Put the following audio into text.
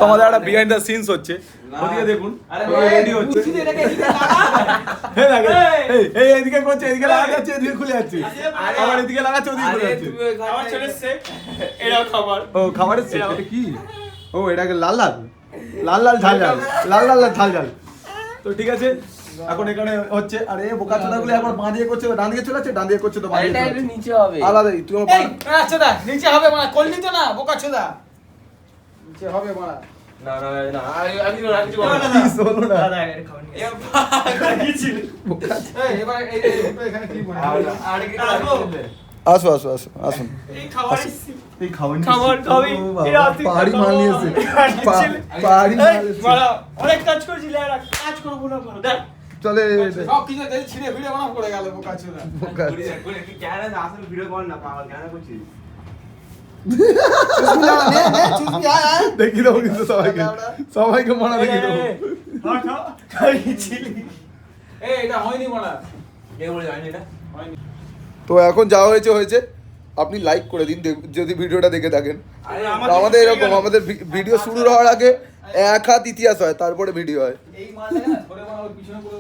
তোমাদের একটা behind the scenes হচ্ছে, ওদিকে দেখুন রেডি হচ্ছে, এই এদিকে করছে, এদিকে লাগা যাচ্ছে, এদিকে খুলে যাচ্ছে, আবার এদিকে লাগাচ্ছে, ওদিকে খুলে যাচ্ছে। খাবার চলে এসছে, এটাও খাবার। ও খাবারের সেট, এটা কি? ও এটাকে লাল লাল লাল লাল ঝাল ঝাল, লাল লাল ঝাল ঝাল। তো ঠিক আছে, এখন এখানে হচ্ছে, আরে বোকা চোদাগুলো একবার বাঁ দিয়ে করছে, ডান দিকে চলে যাচ্ছে, ডান দিকে করছে তো বাঁ দিকে। এটা নিচে হবে আলাদাই তুই আমার এই চোদা নিচে হবে মারা, করলি তো না বোকা চোদা, নিচে হবে মারা। না না না আমি কিছু বলবো না। প্লিজ বলো না। দাদা এটা খাবার নিয়ে এই এবার এই এখানে কি বলে আর কি আসো আসো আসো আসুন। এই খাবার এই খাবার খাবার খাবি, এই রাতে পাহাড়ি মাল নিয়ে এসে, ছেলে। পাহাড়ি মাল এসে। মারা অনেক কাজ করছিস আর কাজ করবো না করো দেখ চলে সব কিছু দেখে ছিঁড়ে ভিডিও বানাও করে গেল বোকা চোদা। বোকা। কি ক্যামেরা আসলে ভিডিও কর না পাগল কেন করছিস দেখি দেবো কিন্তু সবাইকে, সবাইকে মানা দেখি দেবো। এই এটা হয়নি মারা, কে বলে জানি এটা হয়নি। তো এখন যা হয়েছে হয়েছে, আপনি লাইক করে দিন যদি ভিডিওটা দেখে থাকেন। আরে তো আমাদের এরকম, আমাদের ভিডিও শুরু হওয়ার আগে এক হাত ইতিহাস হয়, তারপরে ভিডিও হয়। এই মালটা না ধরে বানাও পিছনে করে